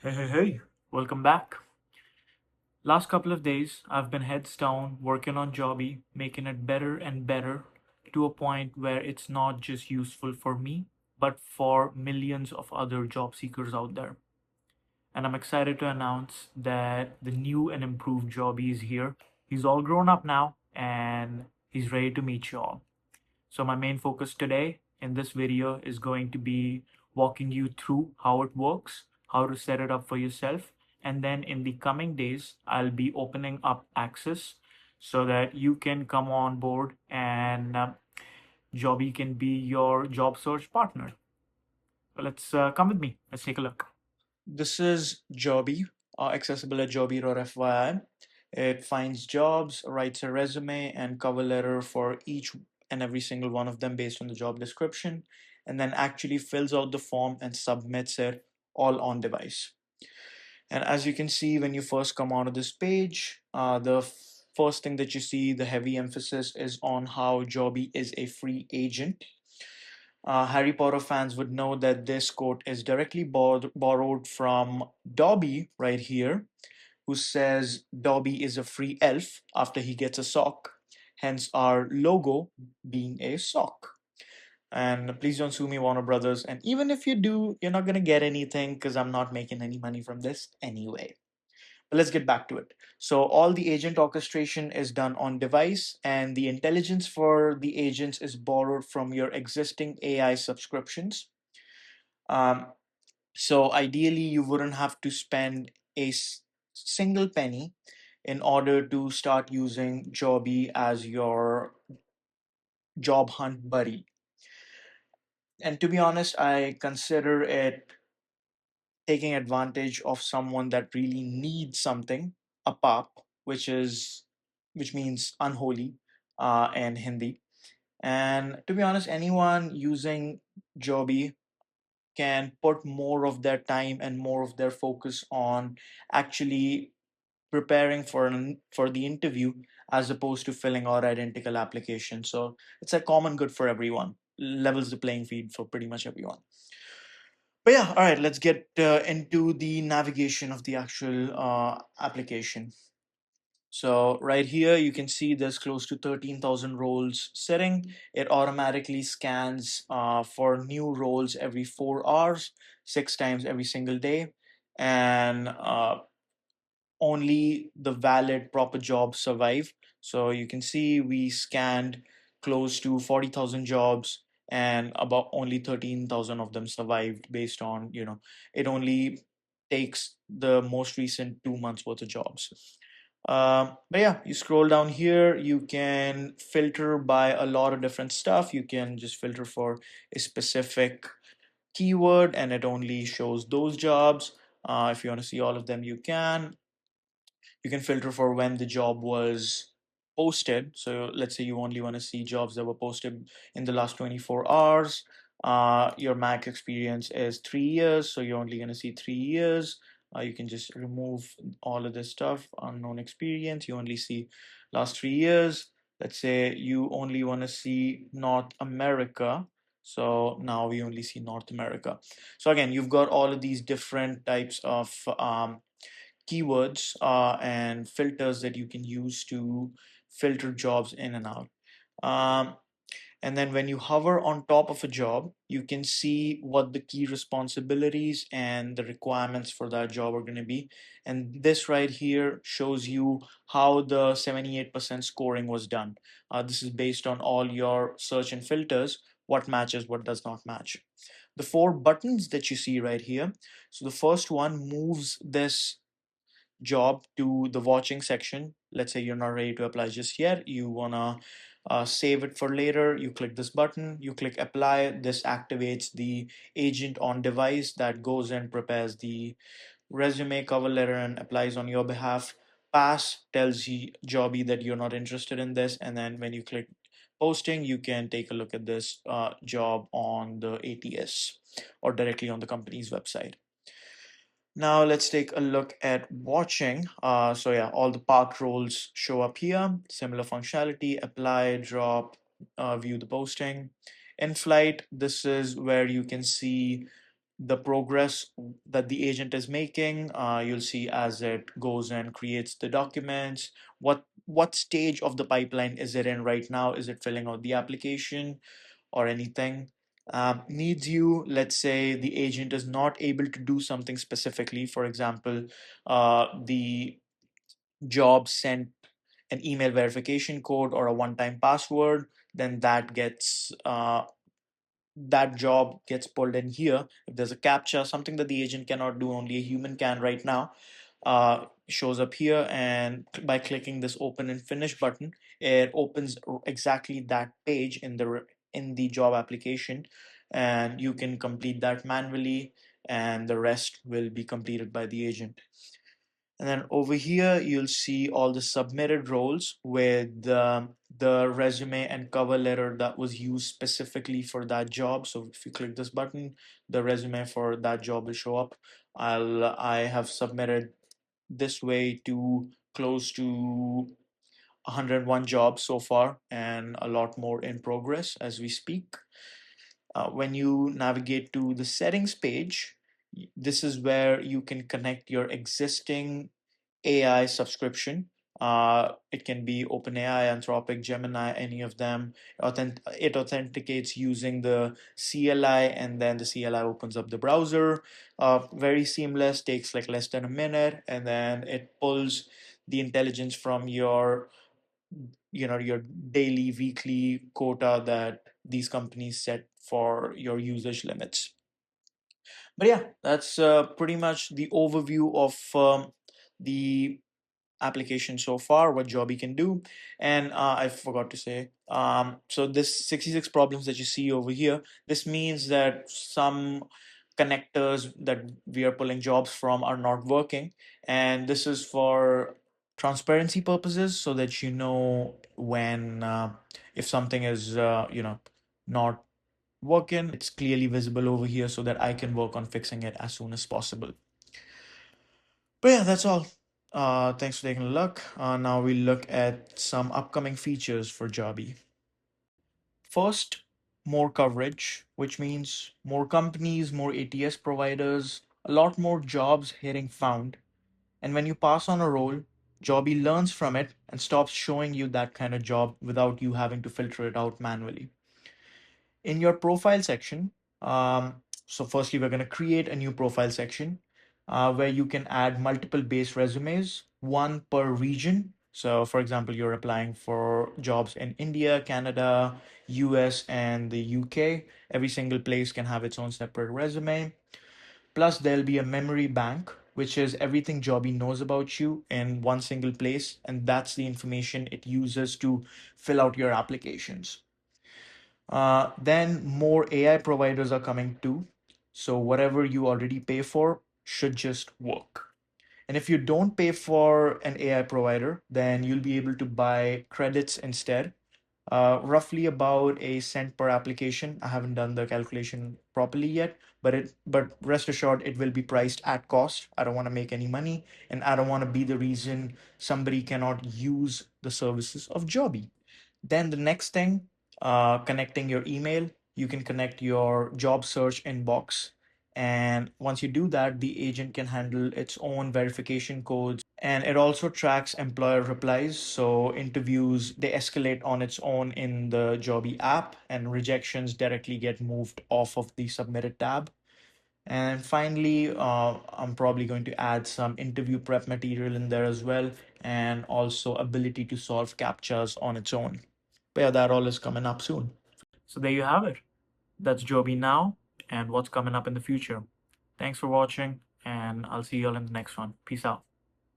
Hey, welcome back. Last couple of days, I've been heads down working on Jobby, making it better and better to a point where it's not just useful for me, but for millions of other job seekers out there. And I'm excited to announce that the new and improved Jobby is here. He's all grown up now and he's ready to meet you all. So my main focus today in this video is going to be walking you through how it works, how to set it up for yourself, and then in the coming days, I'll be opening up access so that you can come on board and Jobby can be your job search partner. So let's come with me. Let's take a look. This is Jobby, accessible at jobby.fyi. It finds jobs, writes a resume and cover letter for each and every single one of them based on the job description, and then actually fills out the form and submits it all on device. And as you can see, when you first come onto this page, the first thing that you see, the heavy emphasis is on how Jobby is a free agent. Harry Potter fans would know that this quote is directly borrowed from Dobby right here, who says Dobby is a free elf after he gets a sock, hence our logo being a sock. And please don't sue me, Warner Brothers. And even if you do, you're not going to get anything because I'm not making any money from this anyway. But let's get back to it. So, all the agent orchestration is done on device, and the intelligence for the agents is borrowed from your existing AI subscriptions. Um, so, ideally, you wouldn't have to spend a single penny in order to start using Jobby as your job hunt buddy. And to be honest, I consider it taking advantage of someone that really needs something, a pop, which means unholy in Hindi. And to be honest, anyone using Joby can put more of their time and more of their focus on actually preparing for the interview as opposed to filling out identical applications. So it's a common good for everyone. Levels the playing field for pretty much everyone. But yeah, all right, let's get into the navigation of the actual application. So right here, you can see there's close to 13,000 roles sitting. It automatically scans for new roles every 4 hours, 6 times every single day. And only the valid proper jobs survive. So you can see we scanned close to 40,000 jobs and about only 13,000 of them survived based on, it only takes the most recent 2 months worth of jobs. But yeah, you scroll down here, you can filter by a lot of different stuff. You can just filter for a specific keyword and it only shows those jobs. If you want to see all of them, you can. You can filter for when the job was posted. So let's say you only want to see jobs that were posted in the last 24 hours. Your Mac experience is 3 years, so you're only going to see 3 years. You can just remove all of this stuff. Unknown experience, you only see last 3 years. Let's say you only want to see North America. So now we only see North America. So again, you've got all of these different types of keywords and filters that you can use to filter jobs in and out. Um, and then when you hover on top of a job, you can see what the key responsibilities and the requirements for that job are going to be. And this right here shows you how the 78% scoring was done. This is based on all your search and filters, what matches, what does not match. The four buttons that you see right here. So the first one moves this job to the watching section. Let's say you're not ready to apply just yet. You wanna save it for later. You click this button, you click apply. This activates the agent on device that goes and prepares the resume, cover letter, and applies on your behalf. Pass tells you Jobby that you're not interested in this, and then when you click posting, you can take a look at this job on the ATS or directly on the company's website. Now let's take a look at watching. So yeah, all the parked roles show up here. Similar functionality, apply, drop, view the posting. In flight, this is where you can see the progress that the agent is making. You'll see as it goes and creates the documents, what stage of the pipeline is it in right now. Is it filling out the application or anything? Needs you, let's say the agent is not able to do something specifically. For example, the job sent an email verification code or a one-time password, then that job gets pulled in here. If there's a captcha, something that the agent cannot do, only a human can right now, shows up here. And by clicking this open and finish button, it opens exactly that page in the job application, and you can complete that manually, and the rest will be completed by the agent. And then over here, you'll see all the submitted roles with the resume and cover letter that was used specifically for that job. So if you click this button, the resume for that job will show up. I have submitted this way to close to 101 jobs so far, and a lot more in progress as we speak. When you navigate to the settings page, this is where you can connect your existing AI subscription. It can be OpenAI, Anthropic, Gemini, any of them. It authenticates using the CLI, and then the CLI opens up the browser. Very seamless, takes like less than a minute, and then it pulls the intelligence from your daily, weekly quota that these companies set for your usage limits. But yeah, that's pretty much the overview of the application so far, what Jobby can do. And I forgot to say, so this 66 problems that you see over here, this means that some connectors that we are pulling jobs from are not working. And this is for transparency purposes, so that you know when if something is not working, it's clearly visible over here so that I can work on fixing it as soon as possible. But yeah, that's all. Thanks for taking a look. Now we look at some upcoming features for Jobby. First, more coverage, which means more companies, more ATS providers, a lot more jobs getting found. And when you pass on a role, Jobby learns from it and stops showing you that kind of job without you having to filter it out manually. In your profile section, so firstly, we're going to create a new profile section where you can add multiple base resumes, one per region. So, for example, you're applying for jobs in India, Canada, US, and the UK. Every single place can have its own separate resume. Plus, there'll be a memory bank, which is everything Jobby knows about you in one single place. And that's the information it uses to fill out your applications. Then more AI providers are coming too. So whatever you already pay for should just work. And if you don't pay for an AI provider, then you'll be able to buy credits instead. Roughly about a cent per application. I haven't done the calculation properly yet, but rest assured it will be priced at cost. I don't want to make any money, and I don't want to be the reason somebody cannot use the services of Jobby. Then the next thing, connecting your email. You can connect your job search inbox. And once you do that, the agent can handle its own verification codes. And it also tracks employer replies. So interviews, they escalate on its own in the Jobby app, and rejections directly get moved off of the submitted tab. And finally, I'm probably going to add some interview prep material in there as well, and also ability to solve captchas on its own. But yeah, that all is coming up soon. So there you have it. That's Joby now and what's coming up in the future. Thanks for watching, and I'll see you all in the next one. Peace out.